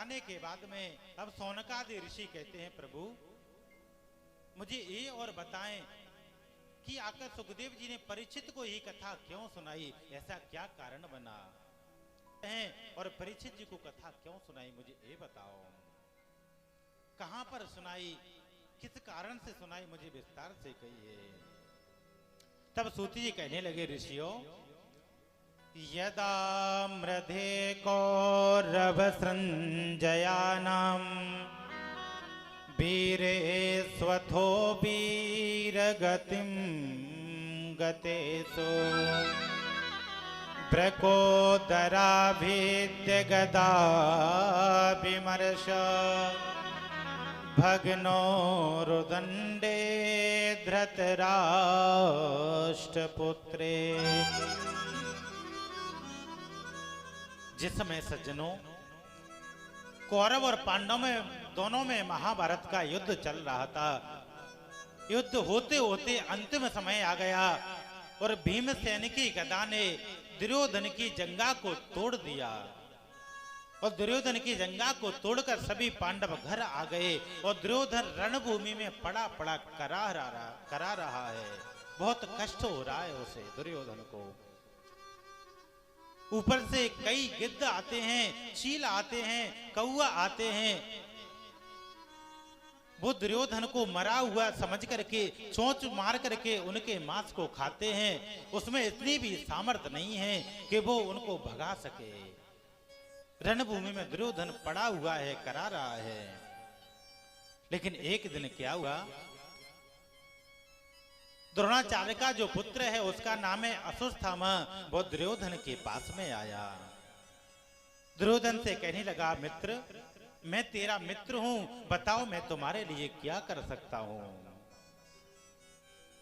कराने के बाद में अब सौनकादि ऋषि कहते हैं प्रभु मुझे ये और बताएं कि आकर सुखदेव जी ने परीक्षित को ही कथा क्यों सुनाई, ऐसा क्या कारण बना है और परीक्षित जी को कथा क्यों सुनाई, मुझे ये बताओ। कहां पर सुनाई, किस कारण से सुनाई, मुझे विस्तार से कहिए। तब सूति जी कहने लगे ऋषियों, यदा मृधे कौरव संजयानाम वीरे स्वथो वीरगतिम गतेषु ब्रकोदराभिद्य गदा विमर्श भग्नो रुदंडे धृतराष्ट्रपुत्रे। जिस समय सज्जनों कौरव और पांडव में दोनों में महाभारत का युद्ध चल रहा था, युद्ध होते होते अंतिम समय आ गया और भीमसेन की गदा ने दुर्योधन की जंगा को तोड़ दिया और दुर्योधन की जंगा को तोड़कर सभी पांडव घर आ गए और दुर्योधन रणभूमि में पड़ा पड़ा करा रहा है। बहुत कष्ट हो रहा है उसे दुर्योधन को। ऊपर से कई गिद्ध आते हैं, चील आते हैं, कौआ आते हैं। वो दुर्योधन को मरा हुआ समझ करके चोंच मार करके उनके मांस को खाते हैं। उसमें इतनी भी सामर्थ्य नहीं है कि वो उनको भगा सके। रणभूमि में दुर्योधन पड़ा हुआ है, करा रहा है। लेकिन एक दिन क्या हुआ, द्रोणाचार्य का जो पुत्र है उसका नाम है अश्वत्थामा, वो दुर्योधन के पास में आया। दुर्योधन से कहने लगा, मित्र मैं तेरा मित्र हूं, बताओ मैं तुम्हारे लिए क्या कर सकता हूं।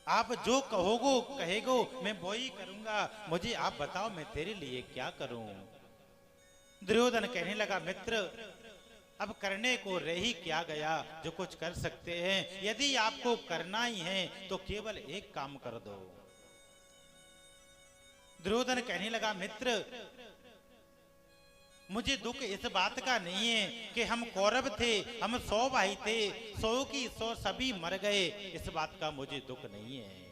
आप जो कहोगो कहेगो मैं वो ही करूंगा, मुझे आप बताओ मैं तेरे लिए क्या करूं। दुर्योधन कहने लगा, मित्र अब करने को रह ही क्या गया, जो कुछ कर सकते हैं। यदि आपको करना ही है तो केवल एक काम कर दो। दुर्योधन कहने लगा, मित्र मुझे दुख इस बात का नहीं है कि हम कौरव थे, हम 100 भाई थे, 100 की 100 सभी मर गए, इस बात का मुझे दुख नहीं है।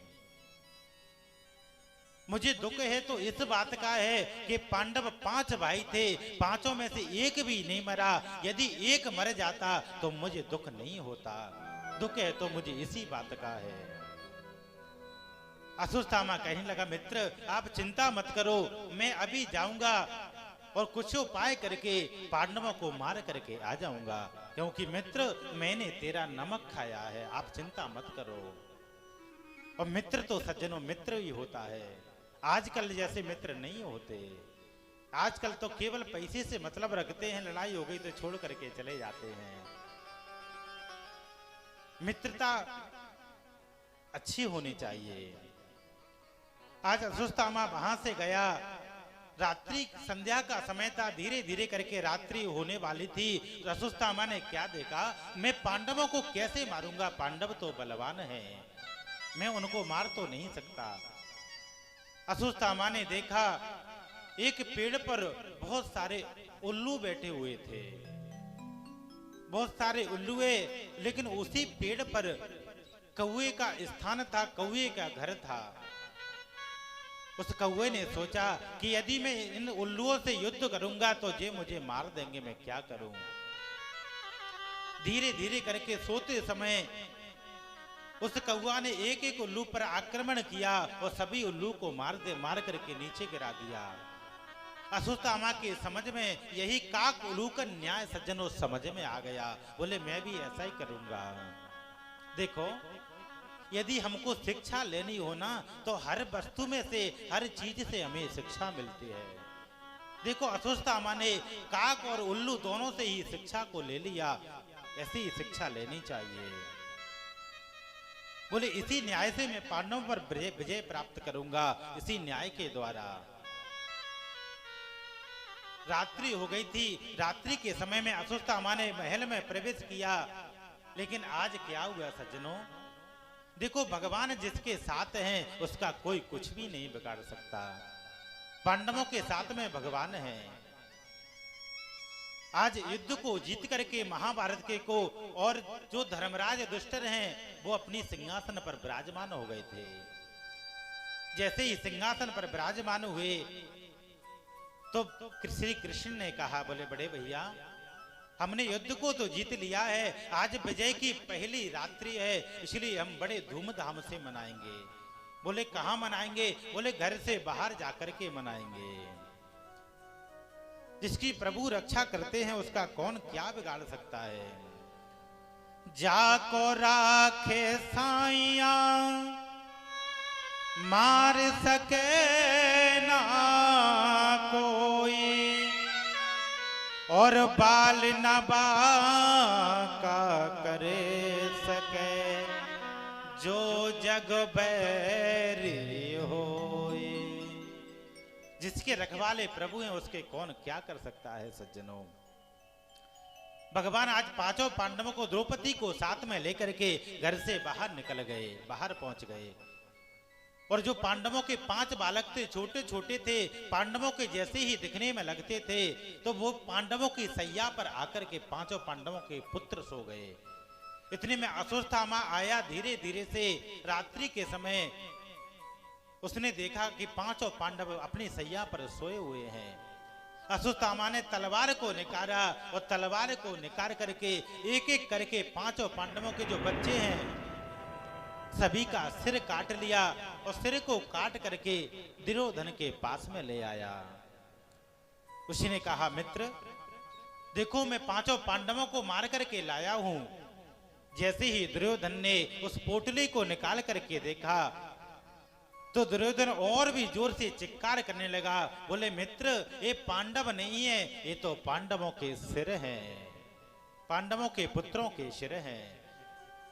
मुझे दुख है तो इस बात का है कि पांडव 5 भाई थे, 5 में से एक भी नहीं मरा। यदि एक मर जाता तो मुझे दुख नहीं होता। दुख है तो मुझे इसी बात का है। अश्वत्थामा कहने लगा, मित्र आप चिंता मत करो, मैं अभी जाऊंगा और कुछ उपाय करके पांडवों को मार करके आ जाऊंगा, क्योंकि मित्र मैंने तेरा नमक खाया है, आप चिंता मत करो। और मित्र तो सज्जनों मित्र ही होता है, आजकल जैसे मित्र नहीं होते। आजकल तो केवल पैसे से मतलब रखते हैं, लड़ाई हो गई तो छोड़ करके चले जाते हैं। मित्रता अच्छी होनी चाहिए। आज अश्वत्थामा वहां से गया, रात्रि संध्या का समय था, धीरे धीरे करके रात्रि होने वाली थी। अश्वत्थामा ने क्या देखा, मैं पांडवों को कैसे मारूंगा, पांडव तो बलवान हैं, मैं उनको मार तो नहीं सकता। अश्वत्थामा ने देखा एक पेड़ पर बहुत सारे उल्लू बैठे हुए थे, बहुत सारे उल्लुए, लेकिन उसी पेड़ पर कौवे का स्थान था, कौवे का घर था। उस कौवे ने सोचा कि यदि मैं इन उल्लुओं से युद्ध करूंगा तो ये मुझे मार देंगे, मैं क्या करूं। धीरे धीरे करके सोते समय उस कौवा ने एक एक उल्लू पर आक्रमण किया और सभी उल्लू को मार करके नीचे गिरा दिया। अश्वत्थामा के समझ में यही काक उल्लू का न्याय सज्जनों समझ में आ गया। बोले मैं भी ऐसा ही करूंगा। देखो यदि हमको शिक्षा लेनी हो ना तो हर वस्तु में से, हर चीज से हमें शिक्षा मिलती है। देखो अश्वत्थामा ने काक और उल्लू दोनों से ही शिक्षा को ले लिया, ऐसी ही शिक्षा लेनी चाहिए। बोले इसी न्याय से मैं पांडवों पर विजय प्राप्त करूंगा, इसी न्याय के द्वारा। रात्रि हो गई थी, रात्रि के समय में अश्वत्थामा ने महल में प्रवेश किया। लेकिन आज क्या हुआ सज्जनों, देखो भगवान जिसके साथ हैं उसका कोई कुछ भी नहीं बिगाड़ सकता। पांडवों के साथ में भगवान है। आज युद्ध को जीत करके महाभारत के को और जो धर्मराज दुष्टर हैं वो अपनी सिंहासन पर विराजमान हो गए थे। जैसे ही सिंहासन पर विराजमान हुए तो श्री कृष्ण ने कहा, बोले बड़े भैया हमने युद्ध को तो जीत लिया है, आज विजय की पहली रात्रि है, इसलिए हम बड़े धूमधाम से मनाएंगे। बोले कहां मनाएंगे? बोले घर से बाहर जाकर के मनाएंगे। जिसकी प्रभु रक्षा करते हैं उसका कौन क्या बिगाड़ सकता है। जाको राखे साइया मार सके ना कोई, और बाल न बाका करे सके जो जग बैरी होए। जिसके रखवाले प्रभु हैं उसके कौन क्या कर सकता है। सज्जनों, भगवान आज पांचों पांडवों को, द्रौपदी को साथ में लेकर के घर से बाहर निकल गए, बाहर पहुंच गए। और जो पांडवों के 5 बालक थे, छोटे छोटे थे, पांडवों के जैसे ही दिखने में लगते थे, तो वो पांडवों की सैया पर आकर के पांचों पांडवों के पुत्र सो गए। इतने में अश्वत्थामा आया धीरे धीरे से। रात्रि के समय उसने देखा कि पांचों पांडव अपनी सैया पर सोए हुए हैं। अश्वत्थामा ने तलवार को निकाला और तलवार को निकाल करके एक एक करके पांचों पांडवों के जो बच्चे हैं सभी का सिर काट लिया और सिर को काट करके दुर्योधन के पास में ले आया। उसी ने कहा, मित्र देखो मैं पांचों पांडवों को मार करके लाया हूं। जैसे ही दुर्योधन ने उस पोटली को निकाल करके देखा तो दुर्योधन और भी जोर से चित्कार करने लगा। बोले मित्र ये पांडव नहीं है, ये तो पांडवों के सिर हैं, पांडवों के पुत्रों के सिर हैं।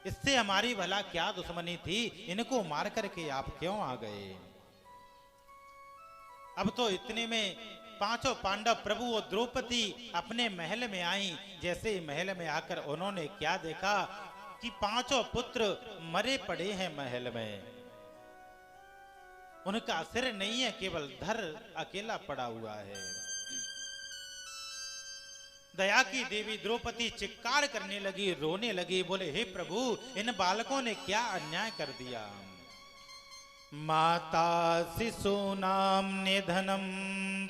इससे हमारी भला क्या दुश्मनी थी, इनको मार करके आप क्यों आ गए। अब तो इतने में पांचों पांडव प्रभु और द्रौपदी अपने महल में आई। जैसे ही महल में आकर उन्होंने क्या देखा कि पांचों पुत्र मरे पड़े हैं महल में। उनका सिर नहीं है, केवल धड़ अकेला पड़ा हुआ है। दया की देवी द्रौपदी चित्कार करने लगी, रोने लगी। बोले हे प्रभु इन बालकों ने क्या अन्याय कर दिया। माता शिशूनाम निधनम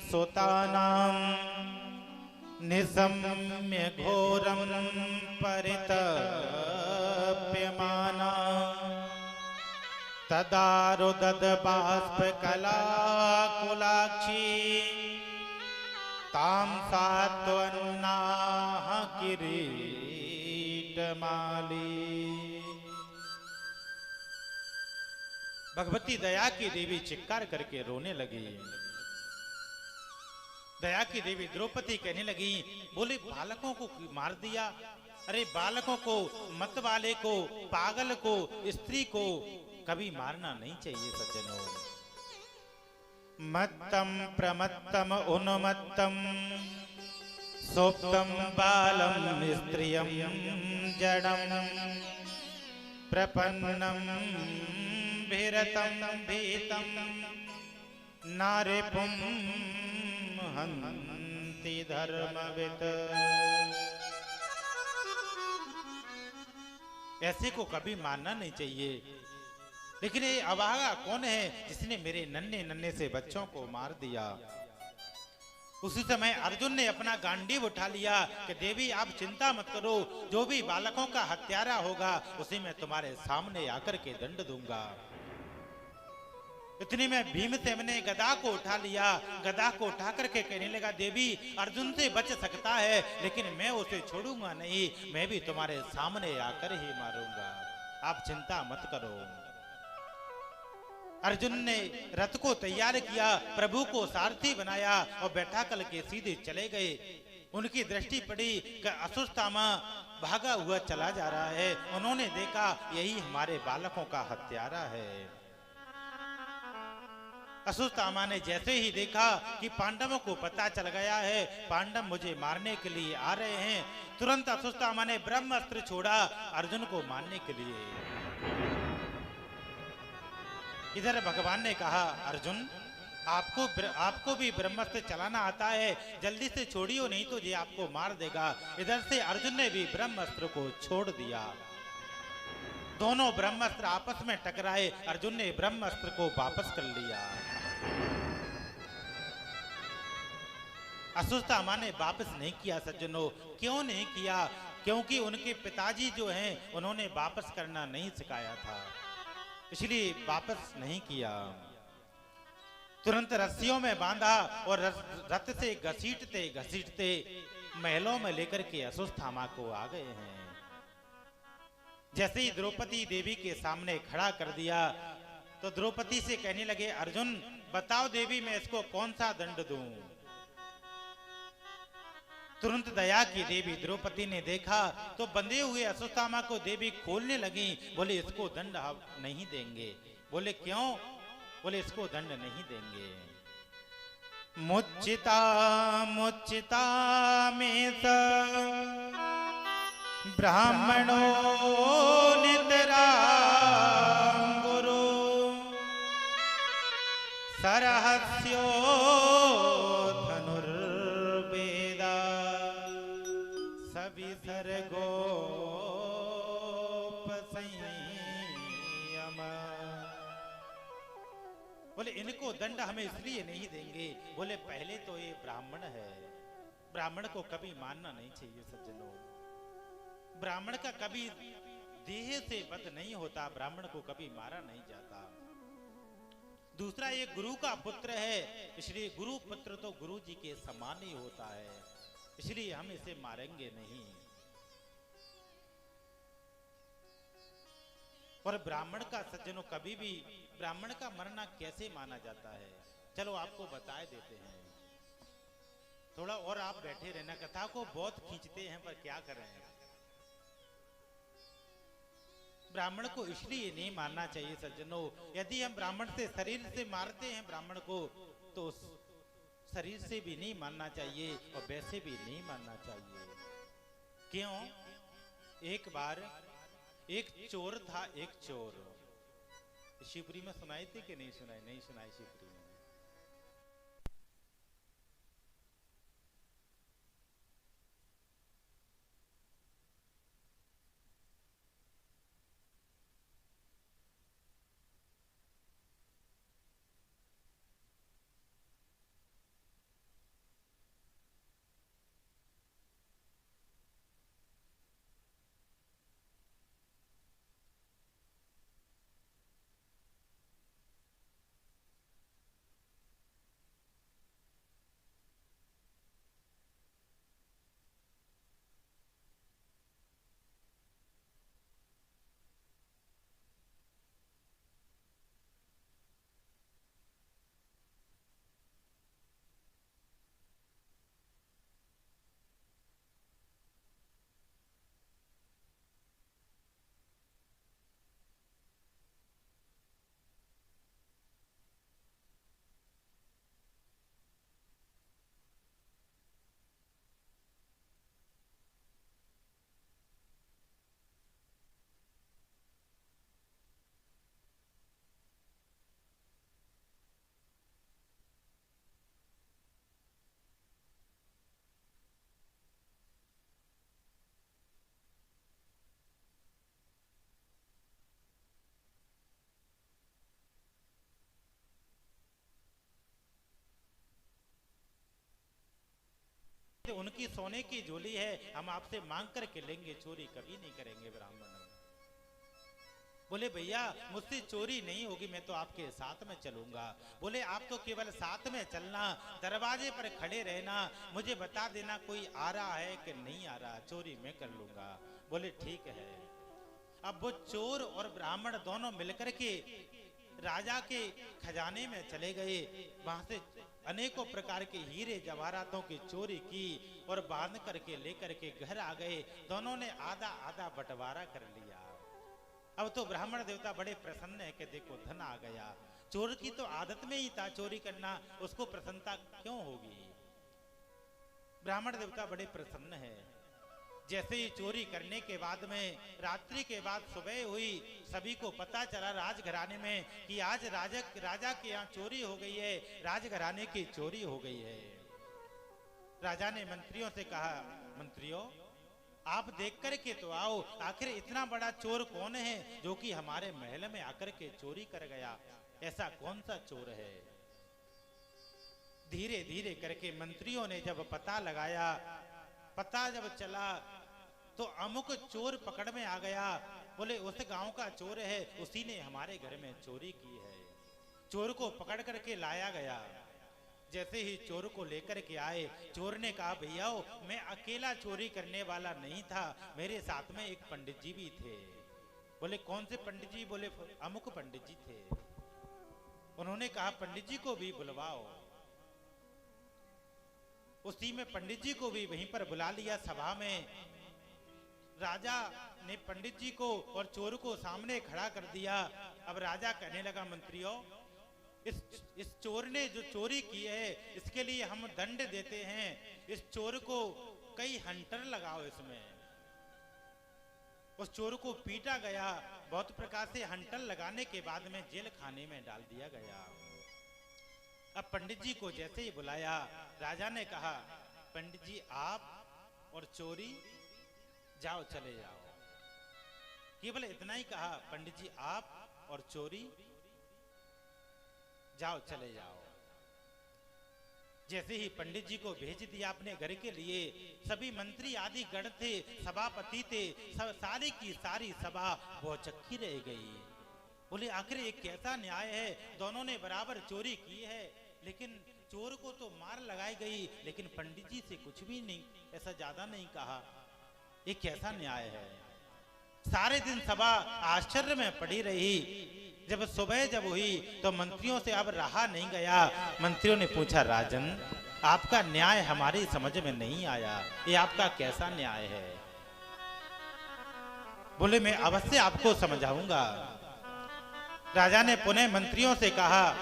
सुतानाम निसम्य घोरम परितप्यमाना तदा रुदद बाष्प कला कुलाक्षी ताम सात्वन्नाह किरीट माली। भगवती दया की देवी चित्कार करके रोने लगी। दया की देवी द्रौपदी कहने लगी, बोले बालकों को मार दिया। अरे बालकों को, मत वाले को, पागल को, स्त्री को कभी मारना नहीं चाहिए। सज्जनों, मत्तम प्रमत्तम उन्मत्तम सोप्तम बालम स्त्रियम जडम प्रपन्नम भीरतम भीतम नारिपुम हन्ति धर्मवित्। ऐसे को कभी मानना नहीं चाहिए। लेकिन ये अभागा कौन है जिसने मेरे नन्हे नन्हे से बच्चों को मार दिया। उसी समय अर्जुन ने अपना गांडीव उठा लिया कि देवी आप चिंता मत करो, जो भी बालकों का हत्यारा होगा उसे मैं तुम्हारे सामने आकर के दंड दूंगा। इतने में भीमसेन ने गदा को उठा लिया। गदा को उठा करके कहने लगा, देवी अर्जुन से बच सकता है लेकिन मैं उसे छोड़ूंगा नहीं, मैं भी तुम्हारे सामने आकर ही मारूंगा, आप चिंता मत करो। अर्जुन ने रथ को तैयार किया, प्रभु को सारथी बनाया और बैठा कर के सीधे चले गए। उनकी दृष्टि पड़ी कि अश्वत्थामा भागा हुआ चला जा रहा है। उन्होंने देखा यही हमारे बालकों का हत्यारा है। अश्वत्थामा ने जैसे ही देखा कि पांडवों को पता चल गया है पांडव मुझे मारने के लिए आ रहे हैं, तुरंत अश्वत्थामा ने ब्रह्मास्त्र छोड़ा अर्जुन को मारने के लिए। इधर भगवान ने कहा, अर्जुन आपको भी ब्रह्मास्त्र चलाना आता है, जल्दी से छोड़ियो नहीं तो ये आपको मार देगा। इधर से अर्जुन ने भी ब्रह्मास्त्र को छोड़ दिया। दोनों ब्रह्मास्त्र आपस में टकराए, अर्जुन ने ब्रह्मास्त्र को वापस कर लिया। अश्वत्थामा ने वापस नहीं किया सज्जनों। क्यों नहीं किया? क्योंकि उनके पिताजी जो हैं उन्होंने वापस करना नहीं सिखाया था, इसलिए वापस नहीं किया। तुरंत रस्सियों में बांधा और रथ से घसीटते घसीटते महलों में लेकर के अश्वत्थामा को आ गए हैं। जैसे ही द्रौपदी देवी के सामने खड़ा कर दिया तो द्रौपदी से कहने लगे, अर्जुन बताओ देवी, मैं इसको कौन सा दंड दूं? तुरंत दया की देवी द्रौपदी ने देखा तो बंधे हुए अश्वत्थामा को देवी खोलने लगी। बोले इसको दंड हम नहीं देंगे। बोले क्यों? बोले इसको दंड नहीं देंगे। मुच्चिता मुच्चिता में ब्राह्मणो नितरां गुरु सरहस्यो धनुर्वेदा सविसर्गोपसंयम। बोले इनको दंड हमें इसलिए नहीं देंगे, बोले पहले तो ये ब्राह्मण है, ब्राह्मण को कभी मानना नहीं चाहिए सज्जनों। ब्राह्मण का कभी देह से वध नहीं होता, ब्राह्मण को कभी मारा नहीं जाता। दूसरा ये गुरु का पुत्र है, इसलिए गुरु पुत्र तो गुरु जी के समान ही होता है, इसलिए हम इसे मारेंगे नहीं। और ब्राह्मण का सज्जनों कभी भी ब्राह्मण का मरना कैसे माना जाता है, चलो आपको बता देते हैं। थोड़ा और आप बैठे रहना, कथा को बहुत खींचते हैं पर क्या करें। ब्राह्मण को इसलिए नहीं मारना चाहिए सज्जनों, यदि हम ब्राह्मण से शरीर से मारते हैं ब्राह्मण को तो शरीर से भी नहीं मारना चाहिए और वैसे भी नहीं मारना चाहिए। क्यों? एक बार एक चोर था, एक चोर। शिवपुरी में सुनाई थी कि नहीं सुनाई? नहीं सुनाई शिवपुरी में। उनकी सोने की झोली है, हम आपसे मांग करके लेंगे, चोरी कभी नहीं करेंगे। ब्राह्मण बोले भैया मुझसे चोरी नहीं होगी, मैं तो आपके साथ में चलूंगा। बोले आप तो केवल साथ में चलना, दरवाजे पर खड़े रहना, मुझे बता देना कोई आ रहा है कि नहीं आ रहा, चोरी मैं कर लूंगा। बोले ठीक है। अब वो चोर और ब्राह्मण दोनों मिलकर के राजा के खजाने में चले गए, वहां से अनेकों प्रकार के हीरे जवाहरातों की चोरी की और बांध करके लेकर के घर आ गए। दोनों ने आधा आधा बंटवारा कर लिया। अब तो ब्राह्मण देवता बड़े प्रसन्न है कि देखो धन आ गया। चोर की तो आदत में ही था चोरी करना, उसको प्रसन्नता क्यों होगी? ब्राह्मण देवता बड़े प्रसन्न है। जैसे ही चोरी करने के बाद में रात्रि के बाद सुबह हुई, सभी को पता चला राजघराने में कि आज राजा के यहाँ चोरी हो गई है, राजघराने की चोरी हो गई है। राजा ने मंत्रियों से कहा, मंत्रियों आप देख कर के तो आओ, आखिर इतना बड़ा चोर कौन है जो कि हमारे महल में आकर के चोरी कर गया, ऐसा कौन सा चोर है। धीरे धीरे करके मंत्रियों ने जब पता लगाया, पता जब चला तो अमुक चोर पकड़ में आ गया। बोले उस गांव का चोर है, उसी ने हमारे घर में चोरी की है। चोर को पकड़ करके लाया गया। जैसे ही चोर को लेकर के आए, चोर ने कहा, भैया मैं अकेला चोरी करने वाला नहीं था, मेरे साथ में एक पंडित जी भी थे। बोले कौन से पंडित जी? बोले अमुक पंडित जी थे। उन्होंने कहा पंडित जी को भी बुलवाओ। उसी में पंडित जी को भी वहीं पर बुला लिया सभा में। राजा ने पंडित जी को और चोर को सामने खड़ा कर दिया। अब राजा कहने लगा, मंत्रियों इस चोर ने जो चोरी की है इसके लिए हम दंड देते हैं। इस चोर को कई हंटर लगाओ इसमें। उस चोर को पीटा गया, बहुत प्रकार से हंटर लगाने के बाद में जेल खाने में डाल दिया गया। अब पंडित जी को जैसे ही बुलाया, राजा ने कहा, पंडित जी आप और चोरी जाओ, चले जाओ। केवल इतना ही कहा, पंडित जी आप और चोरी जाओ, चले जाओ। जैसे ही पंडित जी को भेज दिया अपने घर के लिए, सभी मंत्री आदि गण थे, सभापति थे, सारी की सारी सभा भौचक्की रह गई। बोले आखिर एक कैसा न्याय है, दोनों ने बराबर चोरी की है, लेकिन चोर को तो मार लगाई गई, लेकिन पंडित जी से कुछ भी नहीं, ऐसा ज्यादा नहीं कहा। ये कैसा न्याय है। सारे दिन सभा आश्चर्य में पड़ी रही। जब सुबह जब हुई तो मंत्रियों से अब रहा नहीं गया। मंत्रियों ने पूछा, राजन आपका न्याय हमारी समझ में नहीं आया, ये आपका कैसा न्याय है? बोले मैं अवश्य आपको समझाऊंगा। राजा ने पुनः मंत्रियों से कहा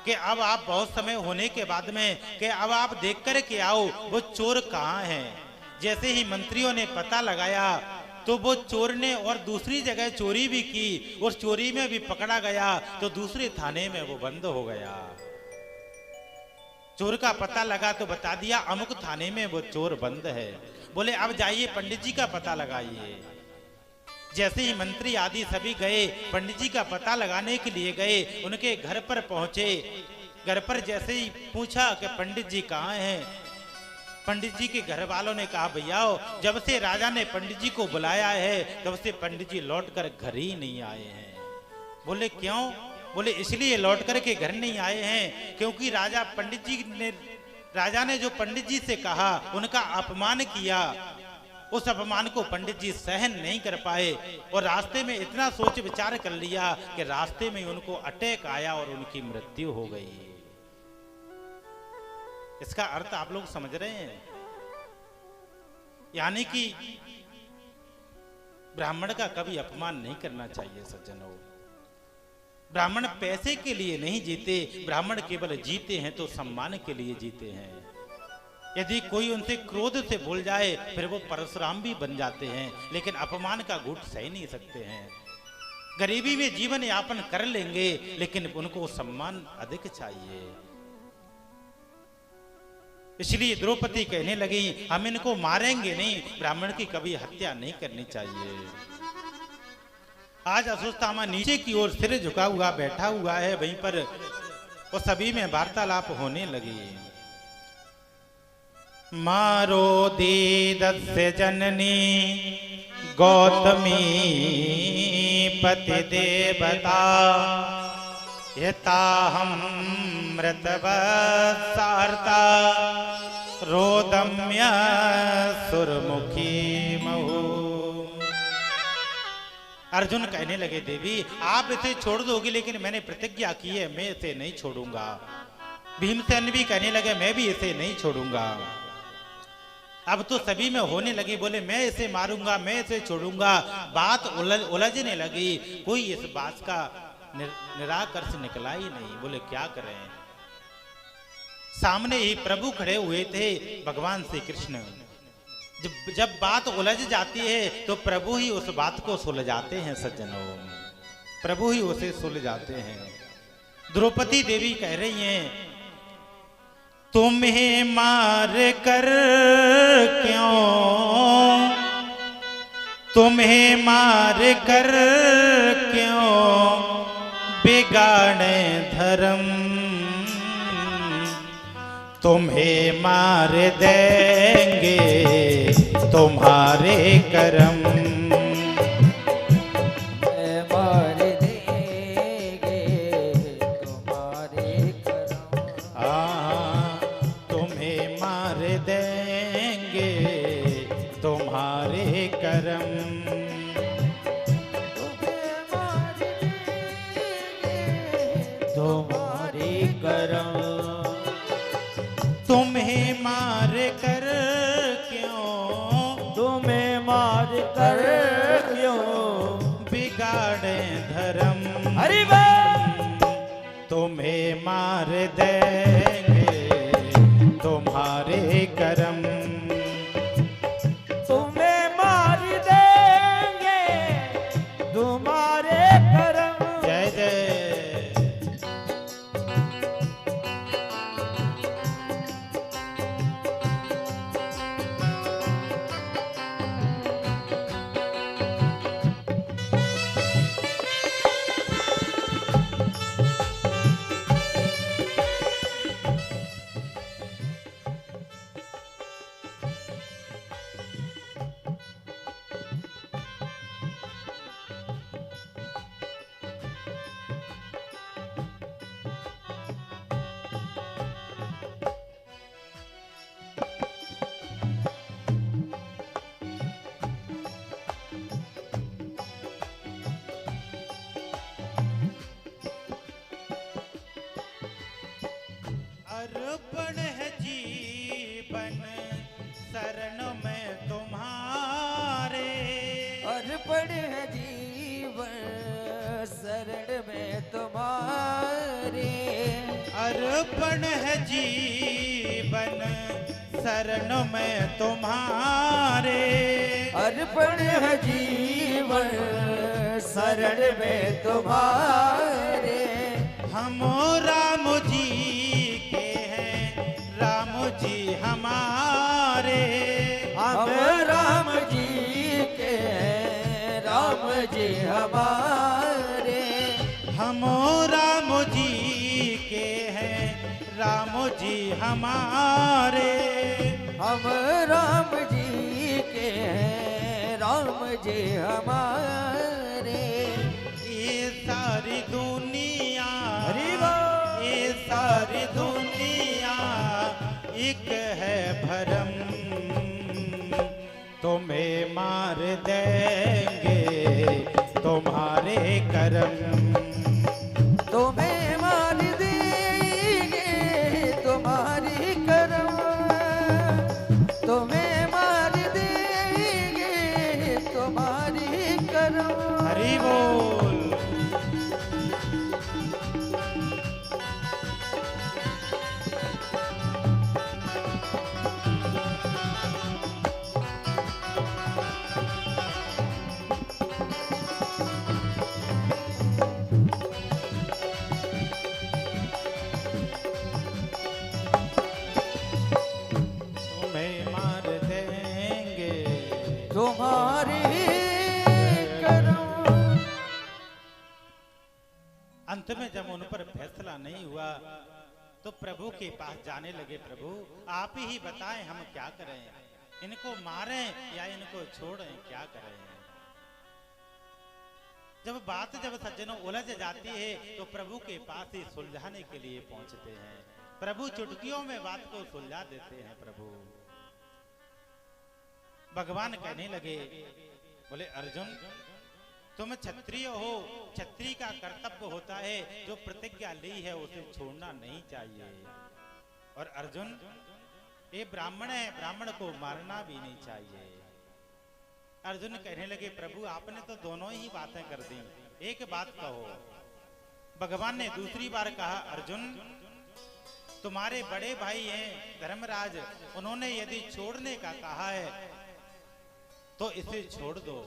कि अब आप बहुत समय होने के बाद में कि अब आप देख कर के आओ वो चोर कहाँ है। जैसे ही मंत्रियों ने पता लगाया तो वो चोर ने और दूसरी जगह चोरी भी की और चोरी में भी पकड़ा गया, तो दूसरे थाने में वो बंद हो गया। चोर का पता लगा तो बता दिया अमुक थाने में वो चोर बंद है। बोले अब जाइए पंडित जी का पता लगाइए। जैसे ही मंत्री आदि सभी गए, पंडित जी का पता लगाने के लिए गए, उनके घर पर पहुंचे। घर पर जैसे ही पूछा कि पंडित जी कहाँ हैं, पंडित जी के घर वालों ने कहा, भैया जब से राजा ने पंडित जी को बुलाया है तब से पंडित जी लौटकर घर ही नहीं आए हैं। बोले क्यों? बोले इसलिए लौट कर के घर नहीं आए हैं क्योंकि राजा ने जो पंडित जी से कहा उनका अपमान किया, उस अपमान को पंडित जी सहन नहीं कर पाए और रास्ते में इतना सोच विचार कर लिया कि रास्ते में उनको अटैक आया और उनकी मृत्यु हो गई। इसका अर्थ आप लोग समझ रहे हैं? यानी कि ब्राह्मण का कभी अपमान नहीं करना चाहिए सज्जनों। ब्राह्मण पैसे के लिए नहीं जीते, ब्राह्मण केवल जीते हैं तो सम्मान के लिए जीते हैं। यदि कोई उनसे क्रोध से भूल जाए फिर वो परशुराम भी बन जाते हैं, लेकिन अपमान का घूंट सह नहीं सकते हैं। गरीबी में जीवन यापन कर लेंगे लेकिन उनको सम्मान अधिक चाहिए। इसलिए द्रौपदी कहने लगी, हम इनको मारेंगे नहीं, ब्राह्मण की कभी हत्या नहीं करनी चाहिए। आज अश्वत्थामा नीचे की ओर सिर झुका हुआ बैठा हुआ है वहीं पर, और सभी में वार्तालाप होने लगी। मारो दीदस्य जननी गौतमी पति देवता यताहं मृतवत्सार्ता रोदम्य सुरमुखी महू। अर्जुन कहने लगे, देवी आप इसे छोड़ दोगे लेकिन मैंने प्रतिज्ञा की है मैं इसे नहीं छोड़ूंगा। भीमसेन भी कहने लगे, मैं भी इसे नहीं छोड़ूंगा। अब तो सभी में होने लगी, बोले मैं इसे मारूंगा, मैं इसे छोड़ूंगा। बात उलझने लगी, कोई इस बात का निराकर्ष निकला ही नहीं। बोले क्या करें? सामने ही प्रभु खड़े हुए थे, भगवान श्री कृष्ण। जब बात उलझ जाती है तो प्रभु ही उस बात को सुलझाते हैं सज्जनों, प्रभु ही उसे सुलझाते हैं। द्रौपदी देवी कह रही हैं, तुम्हें मार कर क्यों, तुम्हें मार कर क्यों बिगाड़े धर्म, तुम्हें मार देंगे तुम्हारे कर्म, मार देंगे तुम्हारे कर्म। तुम्हें मार देंगे तुम्हारे कर्म, तुम्हें मार देंगे तुम्हारे कर्म। तुम्हें मार कर क्यों, तुम्हें मार कर क्यों बिगाड़े धर्म, हरि बोल। तुम्हें मार देंगे तुम्हारे कर्म, तुम्हें मार देंगे तुम्हारे कर्म। जय जय। अर्पण है जीवन शरण में तुम्हारे, अर्पण है जीवन शरण में तुम्हारे। अर्पण है जीवन शरण में तुम्हारे, अर्पण है जीवन शरण में तुम्हारे। हम राम जी के हैं, राम जी हमारे, हम राम जी के हैं, राम जी हमारे। हम राम जी के हैं, राम जी हमारे, हम राम जी के हैं, राम जी हमारे। ये सारी दुनिया, हरि बोल। ये सारी दुनिया एक है भरम, तुम्हें मार देंगे तुम्हारे कर्म, तुम्हें मार देंगे तुम्हारी कर्म। तुम्हें मार देंगे तुम्हारी कर्म। हरि बोल। तुम्हें मार देंगे तुम्हारी कर्म। अंत में जब उन पर फैसला नहीं हुआ तो प्रभु के पास जाने लगे, प्रभु आप ही बताएं हम क्या करें, इनको मारें या इनको छोड़ें, क्या करें। जब सज्जनों उलझ जाती है तो प्रभु के पास ही सुलझाने के लिए पहुंचते हैं। प्रभु चुटकियों में बात को सुलझा देते हैं। प्रभु भगवान कहने लगे, बोले अर्जुन तुम क्षत्रिय हो, क्षत्रिय का कर्तव्य होता है जो प्रतिज्ञा ली है उसे छोड़ना नहीं चाहिए। और अर्जुन ये ब्राह्मण है, ब्राह्मण को मारना भी नहीं चाहिए। अर्जुन कहने लगे, प्रभु आपने तो दोनों ही बातें कर दी, एक बात कहो। भगवान ने दूसरी बार कहा, अर्जुन तुम्हारे बड़े भाई हैं धर्मराज, उन्होंने यदि छोड़ने का कहा है तो इसे छोड़ दो।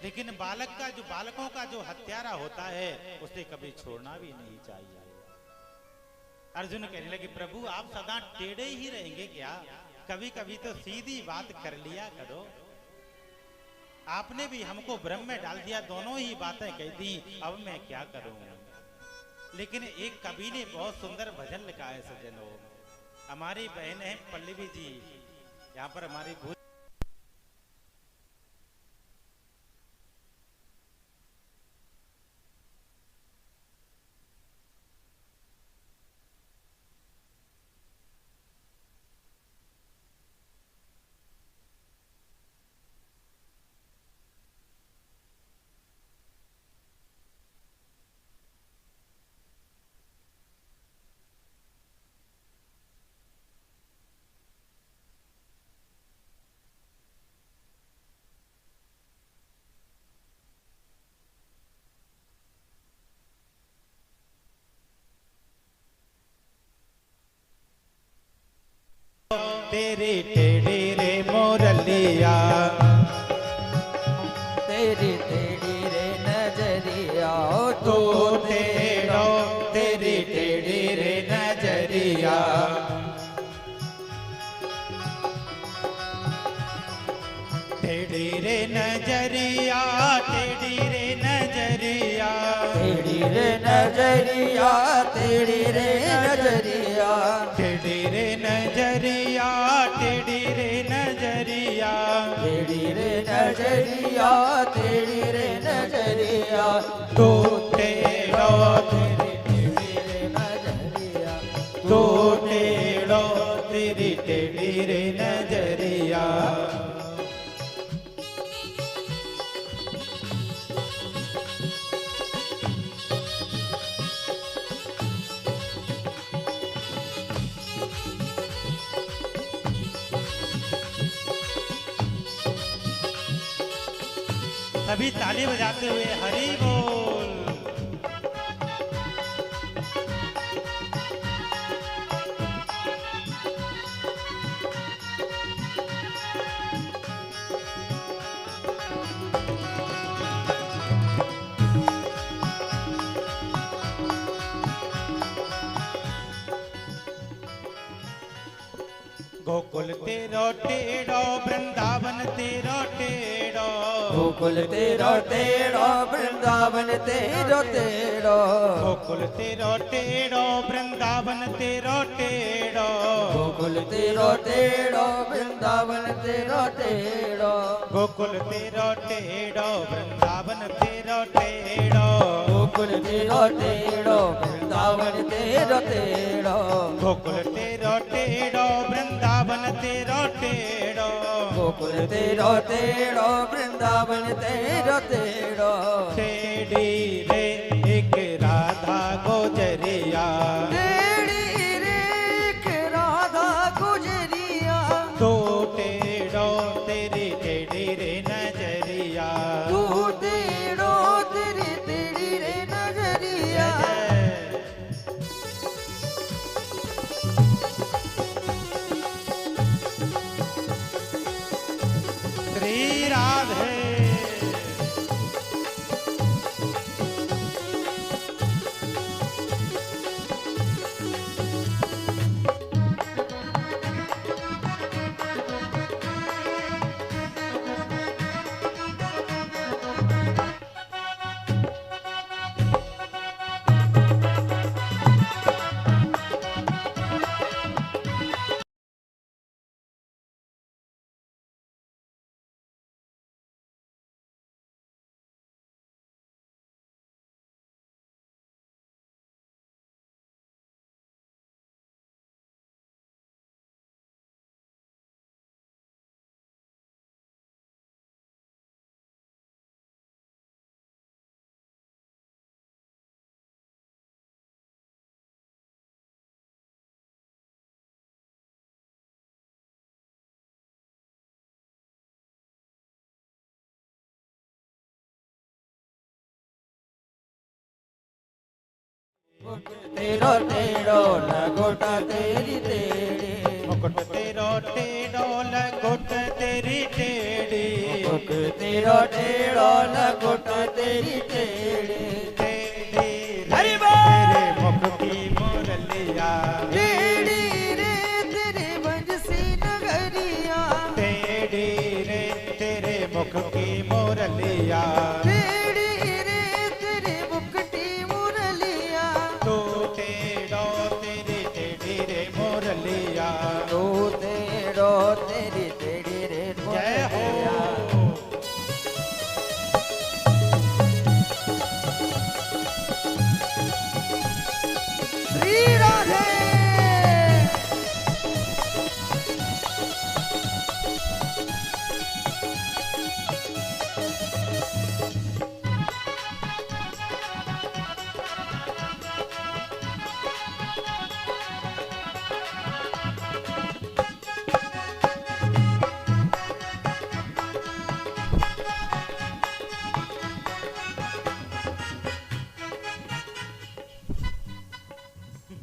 लेकिन बालकों का जो हत्यारा होता है उसे कभी छोड़ना भी नहीं चाहिए। अर्जुन कहने लगे प्रभु आप सदा टेढ़े ही रहेंगे क्या? कभी कभी तो सीधी बात कर लिया करो। आपने भी हमको भ्रम में डाल दिया, दोनों ही बातें कह दी, अब मैं क्या करूं? लेकिन एक कवि ने बहुत सुंदर भजन लिखा है सज्जनों। हमारी बहन है पल्लवी जी, यहाँ पर हमारी भूल तेरी टेढ़ी रे मोरलिया, तेरी टेढ़ी रे नजरिया तो टेढ़ो तेरी टेढ़ी रे नजरिया। टेढ़ी रे नजरिया, टेढ़ी रे नजरिया, तेरी रे नजरिया, तेरी रे नजरिया, टेढ़ी रे नजरिया, टेढ़ी रे नजरिया, तेरी रे नजरिया, तेरी रे नजरिया, तो टेढ़ो तेरी टेढ़ी रे नजरिया, तो टेढ़ो तेरी टेढ़ी रे नजरिया। सभी ताली बजाते हुए हरि बोल। गोकुल तेरो टेढ़ो, वृंदावन तेरो टेढ़ो, गोकुल तेरो टेढ़ो, वृंदावन तेरो टेढ़ो, गोकुल तेरो टेढ़ो, वृंदावन तेरो टेढ़ो, गोकुल तेरो टेढ़ो, वृंदावन तेरो टेढ़ो, गोकुल तेरो टेढ़ो, वृंदावन तेरो टेढ़ो, गोकुल तेरो टेढ़ो, वृंदावन तेरो टेढ़ो, गोकुल तेरो टेढ़ो, वृंदावन तेरो टेढ़ो, गोकुल तेरो टेढ़ो, वृंदावन तेरो टेढ़ो, टेढ़ी रे एक राधा गुजरिया, टेढ़ी रे एक राधा गुजरिया, तो टेढ़ो तेरी टेढ़ी रे नजरिया। तू टेढ़ो तेरी टेढ़ी रे नजरिया, श्री राधे। तेरो टेढ़ो न गोटा तेरी टेढ़ी, मुकुट तेरो टेढ़ो लकुट तेरी टेढ़ी मुख तेरो टेढ़ो लकुट तेरी टेढ़ी टेढ़ी हरि रे तेरे मुख की मुरलिया टेढ़ी रे तेरे बंसी नगरिया टेढ़ी रे तेरे मुख की मुरलिया टेढ़ी रे तेरे मुक्ति मुरलिया तू टेढ़ो तेरी टेढ़ी रे मुरलिया तू तेरो तेरी टेढ़ी रे जय हो मुरलिया श्री राधे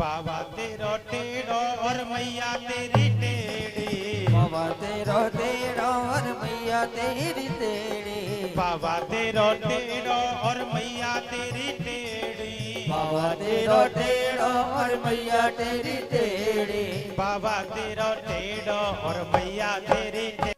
बाबा तेरो टेढ़ो और मैया तेरी टेढ़ी बाबा तेरो तेरा और मैया तेरी तेरी बाबा तेरो टेढ़ो और मैया तेरी टेढ़ी बाबा तेरो टेढ़ो और मैया तेरी तेरी बाबा तेरो टेढ़ो और मैया तेरी टेढ़ी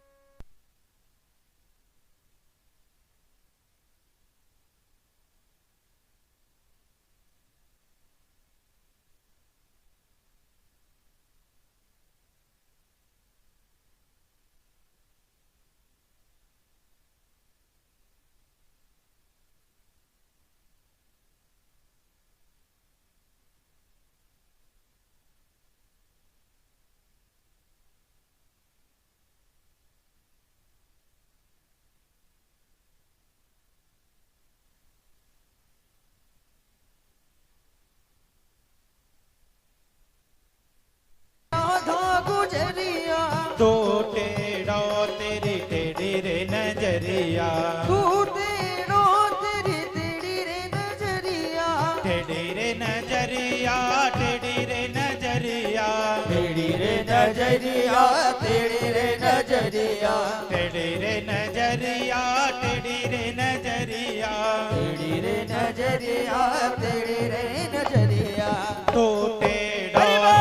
राधा गुजरिया तू टेढ़ो तेरी टेढ़ी रे नजरिया तू तेरो तेरी तेरी रे नजरिया टेढ़ी रे नजरिया टेढ़ी रे नजरिया तेरी रे नजरिया तेरी रे नजरिया टेढ़ी रे नजरिया टेढ़ी रे नजरिया तेरी रे नजरिया तेरी रे नजरिया तू टेढ़ो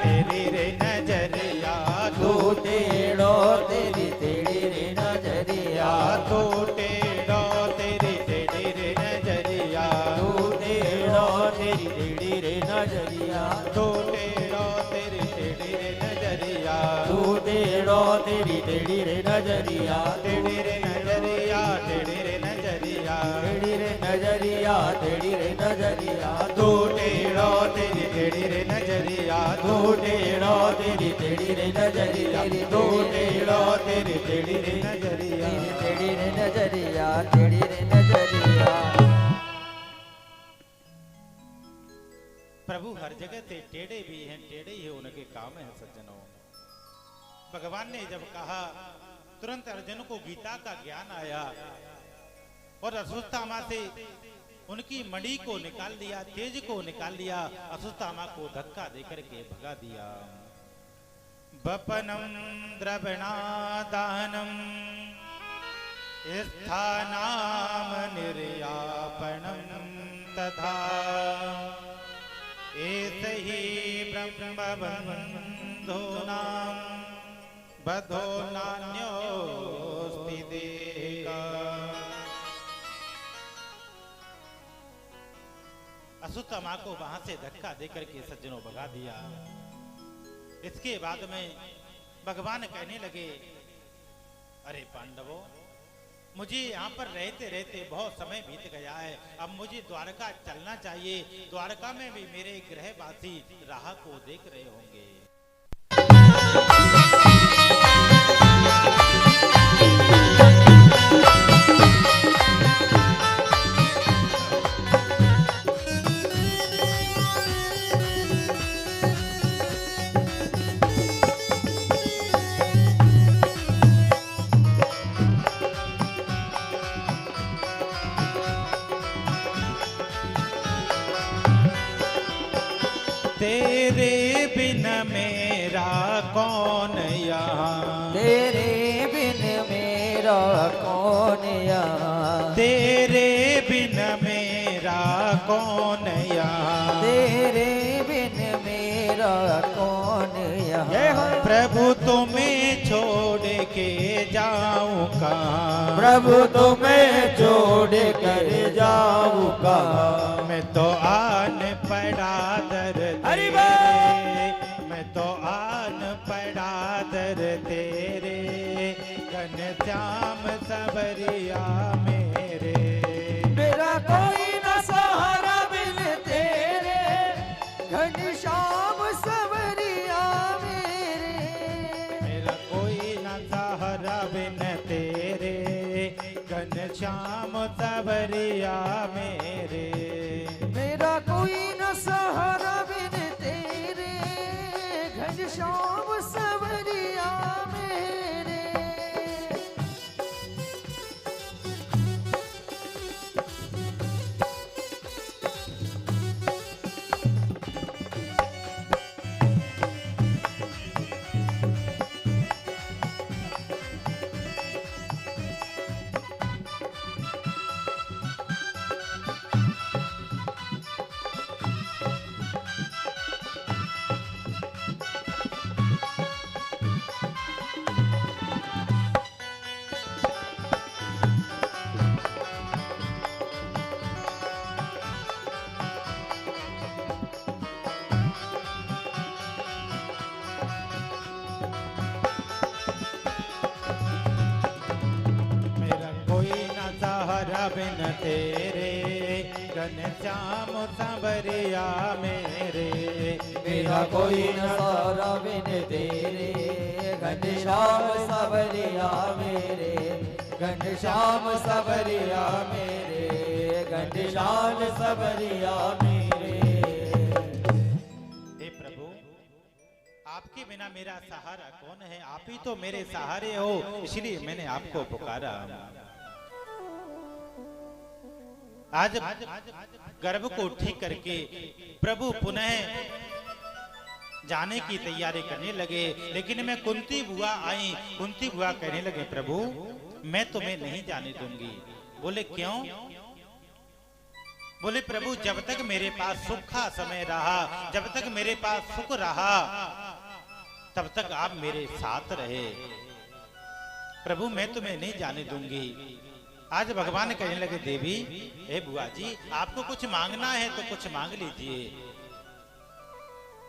तेरी रे नजरिया तू तेरो तेरी तेरी रे नजरिया तू टेढ़ो तेरी टेढ़ी रे नजरिया तू तेरो तेरी तेरी रे नजरिया तू टेढ़ो तेरी टेढ़ी रे नजरिया तू तेरो तेरी तेरी रे नजरिया टेढ़ी रे नजरिया टेढ़ी रे नजरिया तेरी रे नजरिया तेरी रे नजरिया तू टेढ़ो तेरी टेढ़ी रे नजरिया तू तेरो तेरी तेरी रे नजरिया तू टेढ़ो तेरी टेढ़ी रे नजरिया तेरी रे नजरिया तेरी रे नजरिया प्रभु हर जगह ते टेढ़े भी हैं टेढ़े ही उनके काम है सज्जनों। भगवान ने जब कहा तुरंत अर्जुन को गीता का ज्ञान आया और अश्वत्थामा से उनकी मणि को निकाल दिया तेज को निकाल दिया अश्वत्थामा को धक्का देकर के भगा दिया। बपनम द्रवणादानम स्थानाम निर्यापणम तथा एते ही ब्रह्मबंधो नाम बधो नान्योस्ति देका। अश्वत्थामा को वहां से धक्का देकर के सज्जनों भगा दिया। इसके बाद में भगवान कहने लगे, अरे पांडवों, मुझे यहाँ पर रहते रहते बहुत समय बीत गया है, अब मुझे द्वारका चलना चाहिए। द्वारका में भी मेरे गृहवासी राह को देख रहे होंगे। तेरे बिन मेरा कौन यहाँ, तेरे बिन मेरा कौन यहाँ, तेरे बिन मेरा कौन यहाँ। प्रभु तुम्हें छोड़ के जाऊं कहाँ, प्रभु तुम्हें छोड़ कर जाऊँ कहाँ। मैं तो आन पड़ा दर हरि तेरे, मैं तो आन पड़ा दर तेरे, घनश्याम सवरिया मेरे। मेरा कोई न सहारा बिन तेरे, घनश्याम सवरिया मेरे। मेरा कोई न सहारा बिन तेरे, घनश्याम सवरिया मेरे। मेरा कोई न सहारा बिन तेरे, घनश्याम सवरिया मेरे। मेरा कोई न सहारा बिन तेरे, घनश्याम सवरिया मेरे। मेरा कोई न सहारा बिन तेरे, घनश्याम सवरिया मेरे। घनश्याम सवरिया मेरे, घनश्याम सवरिया मेरे। हे प्रभु, आपके बिना मेरा सहारा कौन है? आप ही तो मेरे सहारे हो, इसलिए मैंने आपको पुकारा। आज गर्भ को ठीक करके प्रभु पुनः जाने की तैयारी करने लगे, लेकिन मैं कुंती बुआ आई। कुंती बुआ कहने लगे, प्रभु मैं तुम्हें नहीं जाने दूंगी। बोले क्यों? बोले प्रभु जब तक मेरे पास सुख का समय रहा, जब तक मेरे पास सुख रहा, तब तक आप मेरे साथ रहे। प्रभु मैं तुम्हें नहीं जाने दूंगी। आज भगवान कहने लगे, देवी हे बुआ जी, आपको कुछ मांगना है तो कुछ मांग लीजिए।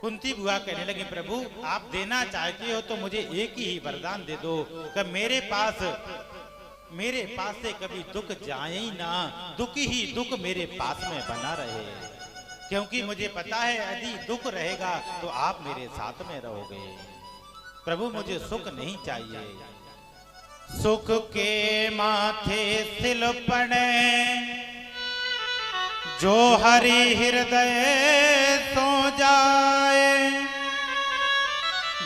कुंती बुआ कहने लगे, प्रभु आप देना चाहते हो तो मुझे एक ही वरदान दे दो कि मेरे पास से कभी दुख जाए ही ना, दुख ही दुख मेरे पास में बना रहे। क्योंकि मुझे पता है यदि दुख रहेगा तो आप मेरे साथ में रहोगे। प्रभु मुझे सुख नहीं चाहिए। सुख के माथे सिल पड़े, जो हरि हृदय सो जाए,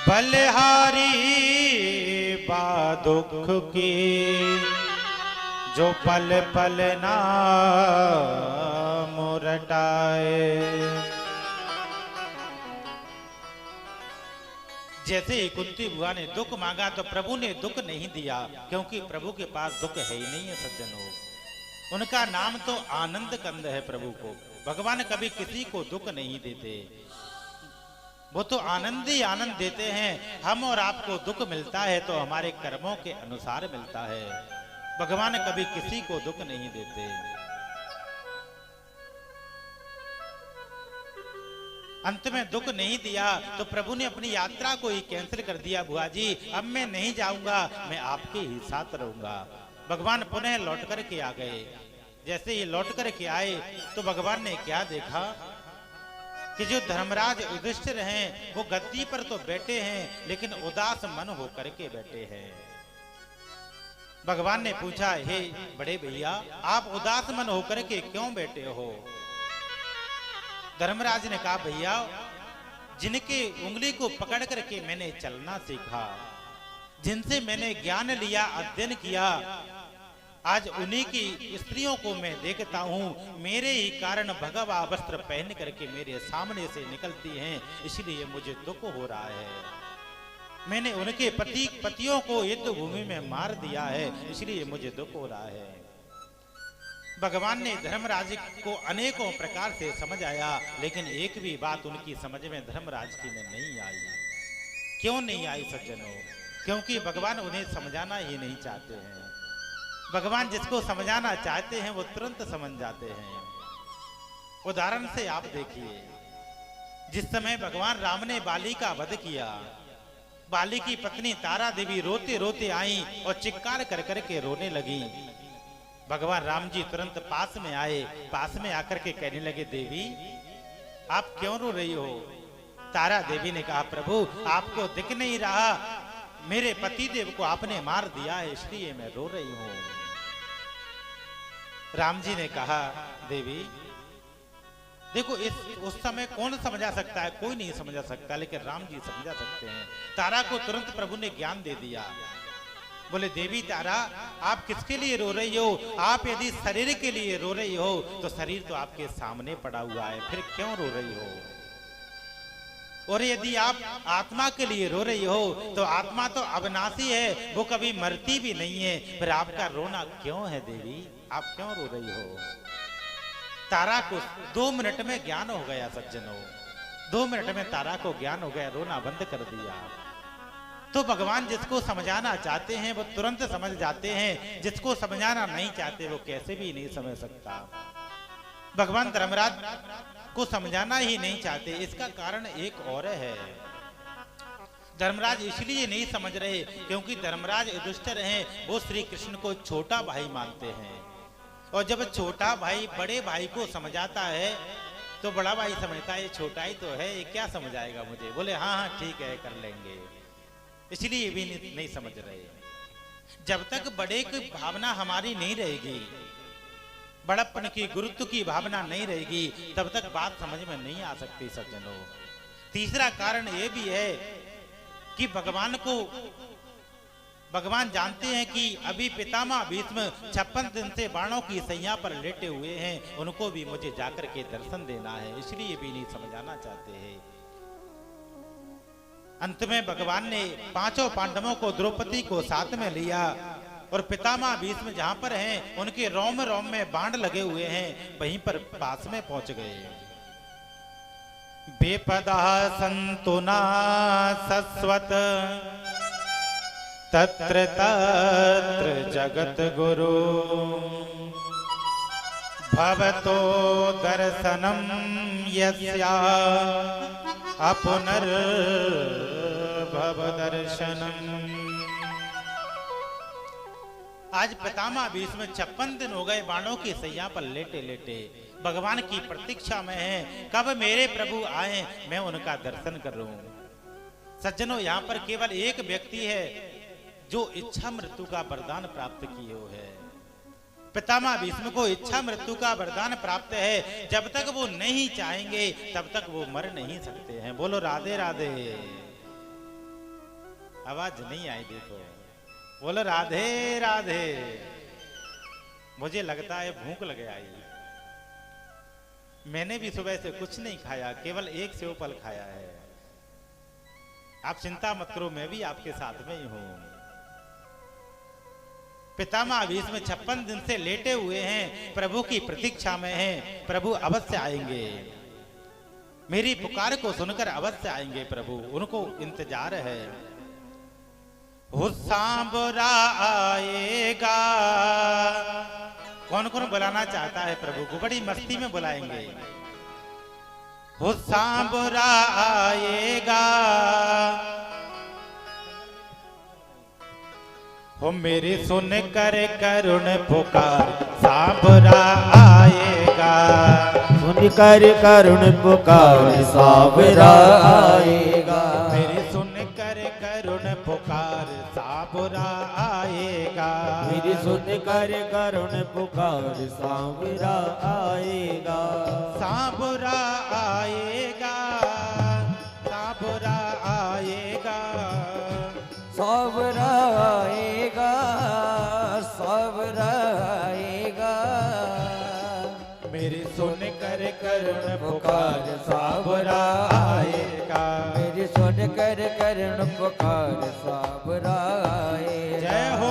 बलिहारी बा दुख की, जो पल पल नाम रटाए। जैसे ही कुंती बुआ ने दुख मांगा तो प्रभु ने दुख नहीं दिया, क्योंकि प्रभु के पास दुख है ही नहीं है सज्जनों। उनका नाम तो आनंद कंद है। प्रभु को भगवान कभी किसी को दुख नहीं देते, वो तो आनंद ही आनंद देते हैं। हम और आपको दुख मिलता है तो हमारे कर्मों के अनुसार मिलता है। भगवान कभी किसी को दुख नहीं देते। अंत में दुख नहीं दिया तो प्रभु ने अपनी यात्रा को ही कैंसिल कर दिया। बुआ जी अब मैं नहीं जाऊंगा, मैं आपके ही साथ रहूंगा। भगवान पुनः लौट कर के आ गए। जैसे ही लौट कर के आए तो भगवान ने क्या देखा कि जो धर्मराज युधिष्ठिर हैं वो गद्दी पर तो बैठे हैं, लेकिन उदास मन होकर के बैठे हैं। भगवान ने पूछा, हे बड़े भैया आप उदास मन होकर के क्यों बैठे हो? धर्मराज ने कहा, भैया जिनके उंगली को पकड़ करके मैंने चलना सीखा, जिनसे मैंने ज्ञान लिया, अध्ययन किया, आज उन्हीं की स्त्रियों को मैं देखता हूं, मेरे ही कारण भगवा वस्त्र पहन करके मेरे सामने से निकलती हैं, इसलिए मुझे दुख हो रहा है। मैंने उनके पतियों को युद्ध भूमि में मार दिया है, इसलिए मुझे दुख हो रहा है। भगवान ने धर्मराज को अनेकों प्रकार से समझाया, लेकिन एक भी बात उनकी समझ में धर्मराज की में नहीं आई। क्यों नहीं आई सज्जनों? क्योंकि भगवान उन्हें समझाना ही नहीं चाहते हैं। भगवान जिसको समझाना चाहते हैं वो तुरंत समझ जाते हैं। उदाहरण से आप देखिए, जिस समय भगवान राम ने बाली का वध किया, बाली की पत्नी तारा देवी रोते रोते आई और चिक्कार कर करके रोने लगी। भगवान राम जी तुरंत पास में आए, पास में आकर के कहने लगे, देवी आप क्यों रो रही हो? तारा देवी ने कहा, प्रभु आपको दिख नहीं रहा, मेरे पति देव को आपने मार दिया है, इसलिए मैं रो रही हूं। राम जी ने कहा, देवी देखो उस समय कौन समझा सकता है? कोई नहीं समझा सकता, लेकिन राम जी समझा सकते हैं। तारा को तुरंत प्रभु ने ज्ञान दे दिया। बोले, देवी तारा आप किसके लिए रो रही हो? आप यदि शरीर के लिए रो रही हो तो शरीर तो आपके सामने पड़ा हुआ है, फिर क्यों रो रही हो? और यदि आप आत्मा के लिए रो रही हो तो आत्मा तो अविनाशी है, वो कभी मरती भी नहीं है, फिर आपका रोना क्यों है देवी? आप क्यों रो रही हो? तारा को 2 मिनट में ज्ञान हो गया सज्जनों, 2 मिनट में तारा को ज्ञान हो गया, रोना बंद कर दिया। तो भगवान जिसको समझाना चाहते हैं वो तुरंत समझ जाते हैं, जिसको समझाना नहीं चाहते वो कैसे भी नहीं समझ सकता। भगवान धर्मराज को समझाना ही नहीं चाहते, इसका कारण एक और है। धर्मराज इसलिए नहीं समझ रहे क्योंकि धर्मराज युधिष्ठिर हैं, वो श्री कृष्ण को छोटा भाई मानते हैं। और जब छोटा भाई बड़े भाई को समझाता है तो बड़ा भाई समझता है ये छोटा ही तो है, ये क्या समझाएगा मुझे। बोले हाँ हाँ ठीक है कर लेंगे, इसलिए भी नहीं समझ रहे। जब तक बड़े की भावना हमारी नहीं रहेगी, बड़प्पन की गुरुत्व की भावना नहीं रहेगी, तब तक बात समझ में नहीं आ सकती सज्जनों। तीसरा कारण ये भी है कि भगवान जानते हैं कि अभी पितामह भीष्म 56 दिन से बाणों की सैया पर लेटे हुए हैं, उनको भी मुझे जाकर के दर्शन देना है, इसलिए भी नहीं समझाना चाहते हैं। अंत में भगवान ने 5 पांडवों को, द्रौपदी को साथ में लिया और पितामह भीष्म जहां पर हैं उनके रोम रोम में बाण लगे हुए हैं, वहीं पर पास में पहुंच गए। बेपदा संतुना सस्वत तत्र तत्र जगत गुरु भवतो दर्शनम यस्या अपुनर् भव दर्शनम। आज पितामह भीष्म 56 दिन हो गए बाणों की सैया पर लेटे लेटे, भगवान की प्रतीक्षा में है, कब मेरे प्रभु आए मैं उनका दर्शन कर रहा हूं। सज्जनों, यहाँ पर केवल एक व्यक्ति है जो इच्छा मृत्यु का वरदान प्राप्त किए हुए है। पितामह भीष्म को इच्छा मृत्यु का वरदान प्राप्त है, जब तक वो नहीं चाहेंगे तब तक वो मर नहीं सकते हैं। बोलो राधे राधे। आवाज नहीं आई, देखो बोलो राधे राधे। मुझे लगता है भूख लग आई। मैंने भी सुबह से कुछ नहीं खाया, केवल एक सेव फल खाया है। आप चिंता मत करो, मैं भी आपके साथ में ही हूं। पितामह भीष्म 56 दिन से लेटे हुए हैं, प्रभु की प्रतीक्षा में हैं, प्रभु अवश्य आएंगे, मेरी पुकार को सुनकर अवश्य आएंगे प्रभु, उनको इंतजार है। सांबरा आएगा। कौन कौन बुलाना चाहता है प्रभु को? बड़ी मस्ती में बुलाएंगे। सांबरा आएगा, हो मेरी सुन कर करुण पुकार सांबरा आएगा। सुन कर करुण पुकार सांबरा आएगा। मेरी सुन कर करुण पुकार सांबरा आएगा। मेरी सुन कर करुण पुकार सांबरा आएगा। सांबरा आएगा, सांबरा आएगा, सांबरा आएगा, सांबरा आएगा। मेरी सुन कर करुण पुकार सांबरा आएगा। मेरी सुन कर करुण पुकार पुकार साबरा आएगा। जय हो।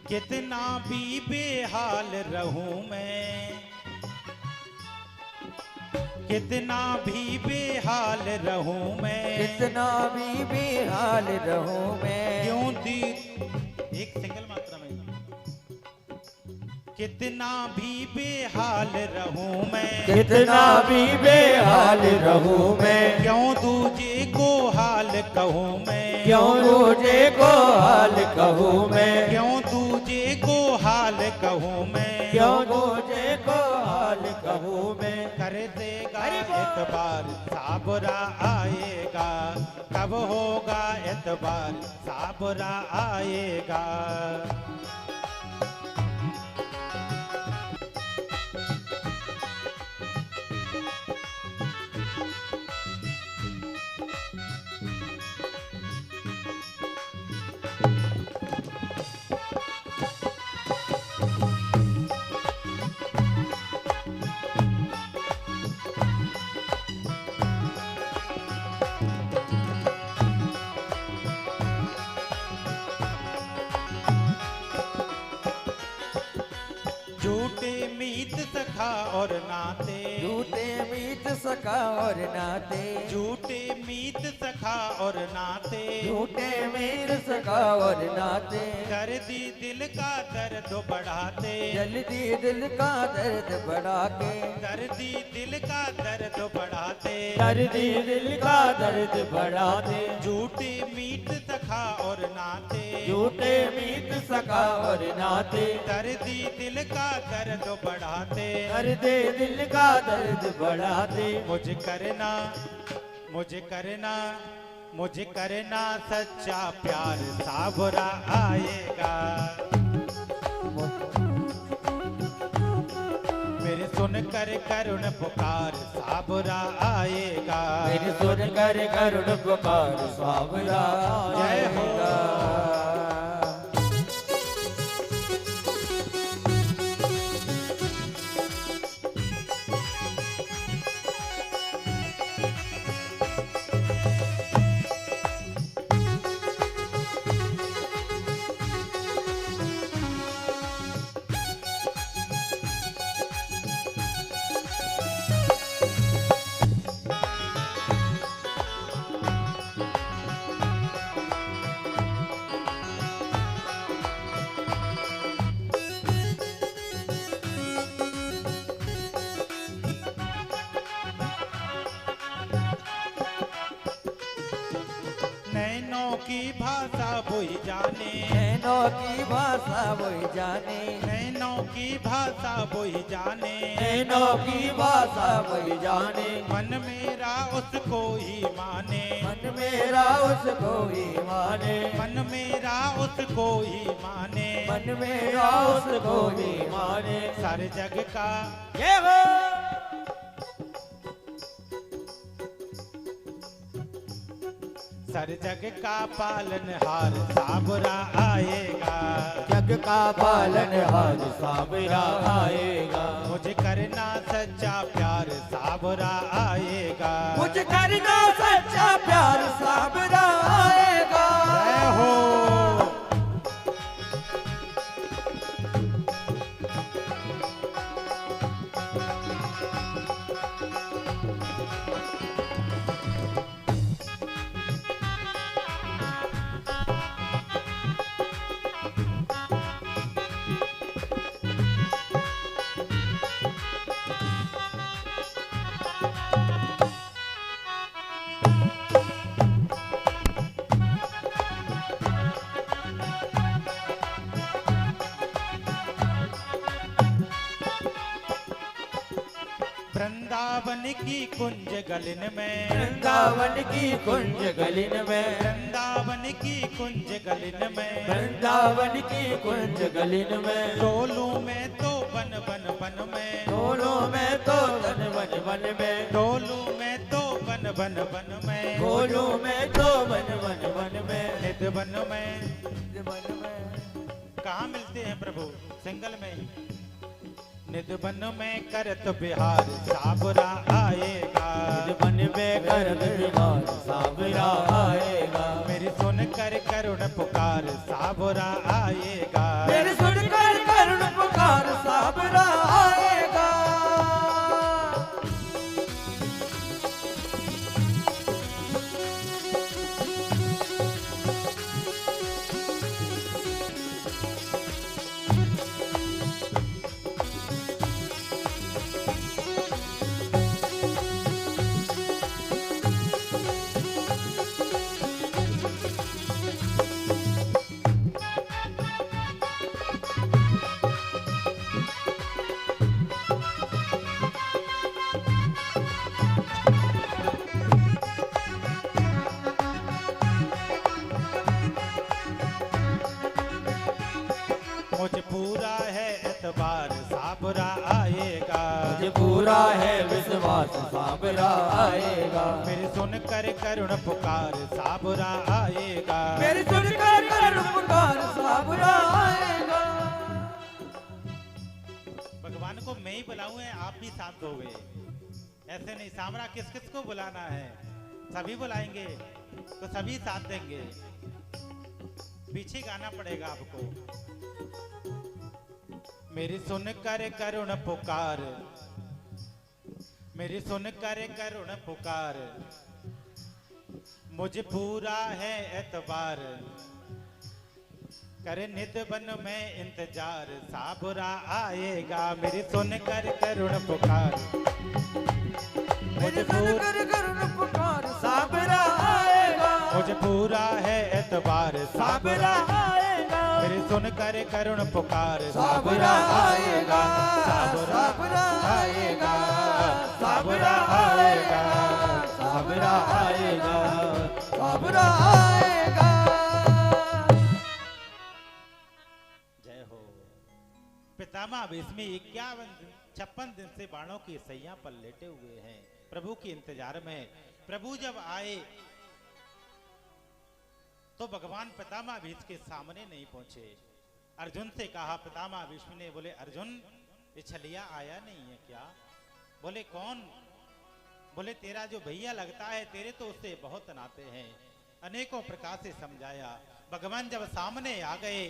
कितना भी बेहाल रहूं मैं, कितना भी बेहाल रहूं मैं, कितना भी बेहाल रहूं मैं, क्यों दी एक सिंगल मात्रा में, कितना भी बेहाल रहूं मैं, कितना भी बेहाल रहूं मैं, क्यों दूजे को हाल कहूं मैं, क्यों दूजे को हाल कहूं मैं, क्यों दूजे को हाल कहूं मैं, क्यों दूजे को हाल कहूं मैं। कर देगा एतबार साबरा आएगा, कब होगा एतबार साबरा आएगा। झूठे मीत सखा और नाते, झूठे मीत सखा और नाते, झूठे मीत सखा और नाते, झूठे मीत सखा और नाते, दर्दी दिल का दर्द बढ़ाते, जल्दी दिल का दर्द बढ़ा के, दर्दी दिल का दर्द बढ़ाते, दर्दी दिल का दर्द बढ़ा दे। झूठे मीत सखा और नाते, झूठे मीत सखा और नाते, दर्दी दिल का दर्द बढ़ाते, दर्दे दिल का दर्द बढ़ा दे। मुझे करना, मुझे करना, मुझे करना सच्चा प्यार साबरा आएगा। मेरे सुन कर करुण पुकार साबरा आएगा, मेरी सुन कर करुण पुकार साबरा जय हो। आएगा। नैनों की भाषा वही जाने, नैनों की भाषा वही जाने, नैनों की भाषा वही जाने, नैनों की भाषा वही जाने, मन मेरा उसको ही माने, मन मेरा उसको ही माने, मन मेरा उसको ही माने, मन मेरा उसको ही माने। सारे जग का जय हो। सर जग का पालनहार साबरा आएगा, जग का पालनहार साबरा आएगा। मुझे करना सच्चा प्यार साबरा आएगा, मुझे करना सच्चा प्यार साबरा आएगा। जय हो। की कुंज गलिन में, वृंदावन की कुंज गलिन में, वृंदावन की कुंज गलिन में, वृंदावन की कुंज गलिन में, डोलू में तो बन बन बन में, डोलों में तो तन वन वन में, डोलू में तो बन बन बन में, डोलों में तो वन वन वन में, निध वन में। वन में। कहाँ मिलते हैं प्रभु? सिंगल में। निध वन में करत बिहार साबरा आएगा, निध वन में करत बिहार साबरा आएगा, मेरी सुन कर करुण पुकार साबरा आएगा, मेरी सुनकर करुण पुकार साबरा आएगा। मुझ पूरा है एतबार साबरा आएगा, मुझे पूरा है विश्वास साबरा आएगा, मेरी सुन कर करुण पुकार साबरा आएगा, मेरी सुनकर करुण पुकार साबरा आएगा। भगवान को मैं ही बुलाऊं है, आप भी साथ दोगे? ऐसे नहीं, साबरा किस किस को बुलाना है? सभी बुलाएंगे तो सभी साथ देंगे। पीछे गाना पड़ेगा आपको। मेरी सुन कर करुण पुकार, मेरी सुन कर करुण पुकार, मुझे पूरा है एतबार, करे नित बन में इंतजार साबरा आएगा, मेरी सुन कर करुण पुकार, मेरी सुनकर करुण पुकार साबरा आएगा, मुझे पूरा है एतबार साबरा आएगा, मेरी सुन कर करुण पुकार साबरा आएगा, साबरा आएगा, साबरा आएगा, साबरा आएगा, साबरा आएगा। जय हो। पितामह भीष्म 56 दिन से बाणों की सैया पर लेटे हुए हैं, प्रभु के इंतजार में। प्रभु जब आए तो भगवान पितामह भीष्म के सामने नहीं पहुंचे। अर्जुन से कहा, पितामह भीष्म ने बोले, अर्जुन ये छलिया आया नहीं है क्या? बोले कौन? बोले तेरा जो भैया लगता है, तेरे तो उससे बहुत नाते हैं। अनेकों प्रकार से समझाया। भगवान जब सामने आ गए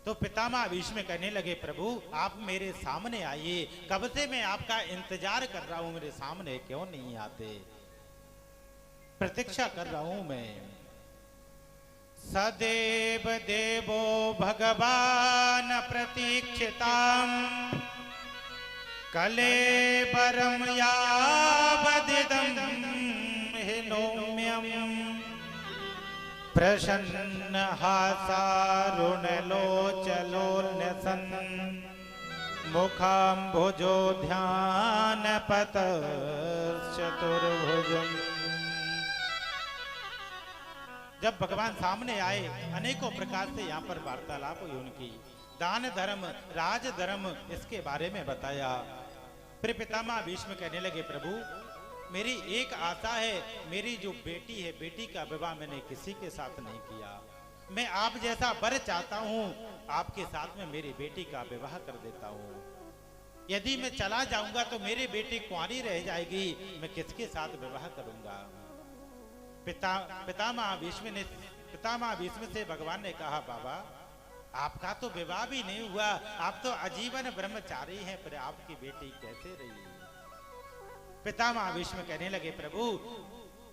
तो पितामह भीष्म कहने लगे, प्रभु आप मेरे सामने आइए, कब से मैं आपका इंतजार कर रहा हूं, मेरे सामने क्यों नहीं आते? प्रतीक्षा कर रहा हूं मैं। सदैव देवो भगवान प्रतीक्षिताम कलेबरम यावदिदं हिनोम्यम् प्रसन्न हासारुणलोचलोन्यसन् मुखाम्भुजो ध्यानपत चतुर्भुजम्। जब भगवान सामने आए, अनेकों प्रकार से यहाँ पर वार्तालाप हुई उनकी। दान धर्म, राज धर्म, इसके बारे में बताया। फिर पितामह भीष्म कहने लगे, प्रभु मेरी एक आशा है, मेरी जो बेटी है, बेटी का विवाह मैंने किसी के साथ नहीं किया। मैं आप जैसा वर चाहता हूँ, आपके साथ में मेरी बेटी का विवाह कर देता हूँ। यदि मैं चला जाऊंगा तो मेरी बेटी कुंवारी रह जाएगी, मैं किसके साथ विवाह करूंगा? पितामह भीष्म से भगवान ने कहा, बाबा आपका तो विवाह भी नहीं हुआ, आप तो आजीवन ब्रह्मचारी हैं, पर आपकी बेटी कैसे रही? पितामह भीष्म कहने लगे, प्रभु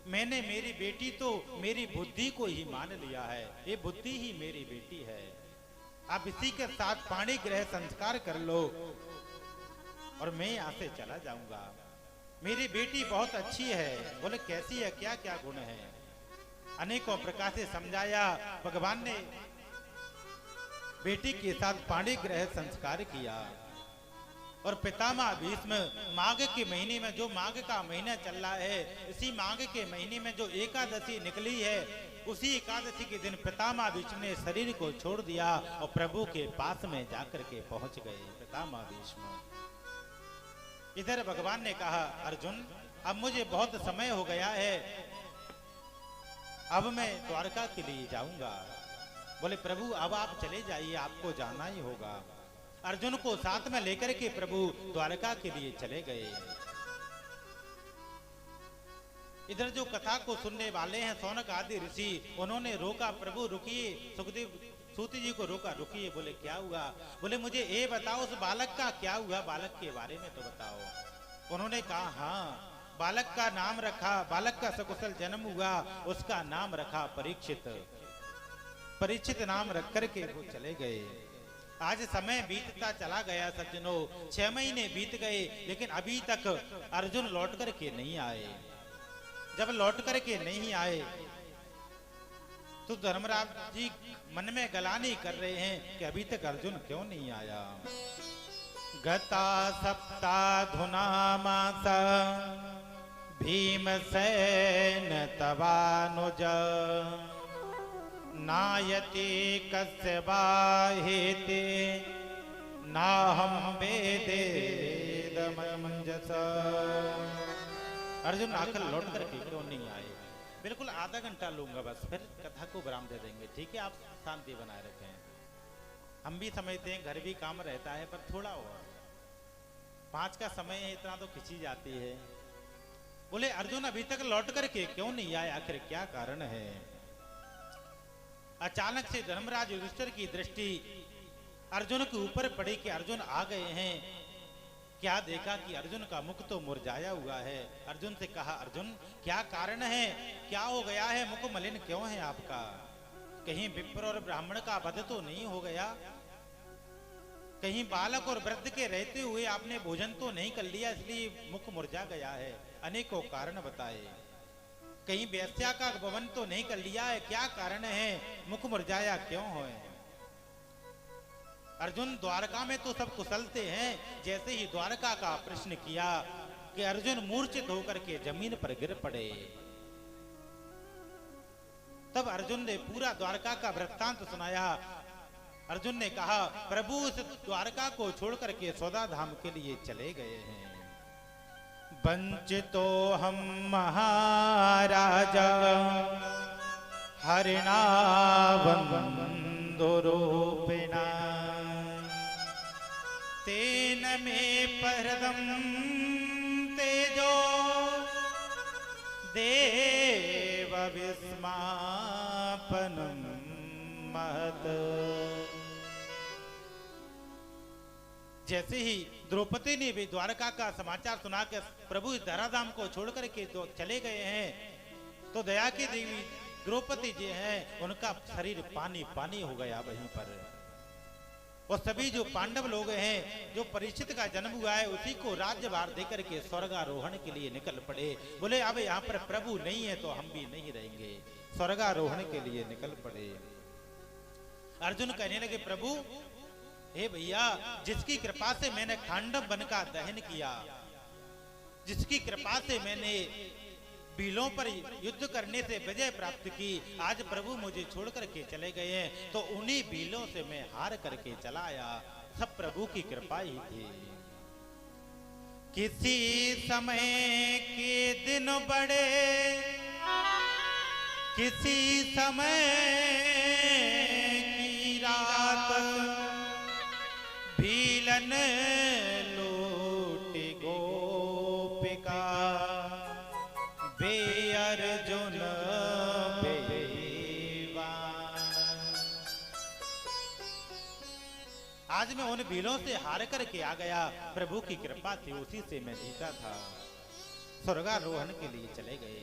मैंने मेरी बेटी तो मेरी बुद्धि को ही मान लिया है, ये बुद्धि ही मेरी बेटी है। आप इसी के साथ पाणी ग्रह संस्कार कर लो और मैं यहां से चला जाऊंगा। मेरी बेटी बहुत अच्छी है। बोले कैसी है, क्या क्या गुण है? अनेकों प्रकार से समझाया। भगवान ने बेटी के साथ पाणी ग्रह संस्कार किया। और पितामह भीष्म माघ के महीने में, जो माघ का महीना चल रहा है, इसी माघ के महीने में जो एकादशी निकली है, उसी एकादशी के दिन पितामह भीष्म ने शरीर को छोड़ दिया और प्रभु के पास में जाकर के पहुंच गए पितामह भीष्म। इधर भगवान ने कहा, अर्जुन अब मुझे बहुत समय हो गया है, अब मैं द्वारका के लिए जाऊंगा। बोले प्रभु अब आप चले जाइए, आपको जाना ही होगा। अर्जुन को साथ में लेकर के प्रभु द्वारका के लिए चले गए। इधर जो कथा को सुनने वाले हैं सौनक आदि ऋषि, उन्होंने रोका, प्रभु रुकिए, सुखदेव सूत जी को रोका, रुकिए। बोले क्या हुआ? बोले मुझे ये बताओ उस बालक का क्या हुआ, बालक के बारे में तो बताओ। उन्होंने कहा हाँ, बालक का नाम रखा, बालक का सकुशल जन्म हुआ, उसका नाम रखा परीक्षित। परीक्षित नाम रख करके वो चले गए। आज समय बीतता चला गया सज्जनों, 6 महीने बीत गए, लेकिन अभी तक अर्जुन लौट करके नहीं आए। जब लौट करके नहीं आए तो धर्मराज जी मन में गलानी कर रहे हैं कि अभी तक अर्जुन क्यों नहीं आया। गता सप्ताधुना मासा भीमसेन तवानुज नायति कस्य बाहेते नाहं वेदेदमंजस। अर्जुन आकर लौट कर क्यों नहीं आए? बिल्कुल आधा घंटा लूंगा बस, फिर कथा को विराम दे देंगे, ठीक है? आप शांति बनाए रखें। हम भी समझते हैं घर भी काम रहता है, पर थोड़ा और 5 का समय है, इतना तो खिंची जाती है। बोले अर्जुन अभी तक लौट करके क्यों नहीं आए, आखिर क्या कारण है? अचानक से धर्मराज युधिष्ठिर की दृष्टि अर्जुन के ऊपर पड़ी कि अर्जुन आ गए हैं। क्या देखा कि अर्जुन का मुख तो मुरझाया हुआ है। अर्जुन से कहा, अर्जुन क्या कारण है, क्या हो गया है, मुख मलिन क्यों है आपका? कहीं विप्र और ब्राह्मण का वध तो नहीं हो गया? कहीं बालक और वृद्ध के रहते हुए आपने भोजन तो नहीं कर लिया इसलिए मुख मुरझा गया है? अनेकों कारण बताए। कहीं वेश्या का भवन तो नहीं कर लिया है? क्या कारण है, मुख मुरझाया क्यों है? अर्जुन द्वारका में तो सब कुशलते हैं। जैसे ही द्वारका का प्रश्न किया कि अर्जुन मूर्छित होकर के जमीन पर गिर पड़े। तब अर्जुन ने पूरा द्वारका का वृत्तांत सुनाया। अर्जुन ने कहा, प्रभु इस द्वारका को छोड़ करके सौदा धाम के लिए चले गए हैं। वंचितो हम महाराजा हरिणा बंधुरूपिणा तेन में परदम तेजो देव विस्मापनम महत। जैसे ही द्रौपदी ने भी द्वारका का समाचार सुना के प्रभु इस धराधाम को छोड़ करके तो चले गए हैं, तो दया की देवी द्रौपदी जी हैं, उनका शरीर पानी पानी हो गया वहीं पर। और सभी जो पांडव लोग हैं, जो परीक्षित का जन्म हुआ है, उसी को राज्यभार देकर के स्वर्गारोहण के लिए निकल पड़े। बोले अब यहाँ पर प्रभु नहीं है तो हम भी नहीं रहेंगे, स्वर्गारोहण के लिए निकल पड़े। अर्जुन कहने लगे, प्रभु हे भैया, जिसकी कृपा से मैंने खांडव वन का दहन किया, जिसकी कृपा से मैंने बीलों पर युद्ध करने से विजय प्राप्त की, आज प्रभु मुझे छोड़ करके चले गए हैं, तो उन्हीं बीलों से मैं हार करके चला आया। सब प्रभु की कृपा ही थी। किसी समय के दिन बड़े, किसी समय की रात, भीलन लूट गोपिका, बे अर्जुन बेईमान। आज मैं उन भीलों से हार करके आ गया, प्रभु की कृपा थी, उसी से मैं जीता था। स्वर्गारोहण के लिए चले गए।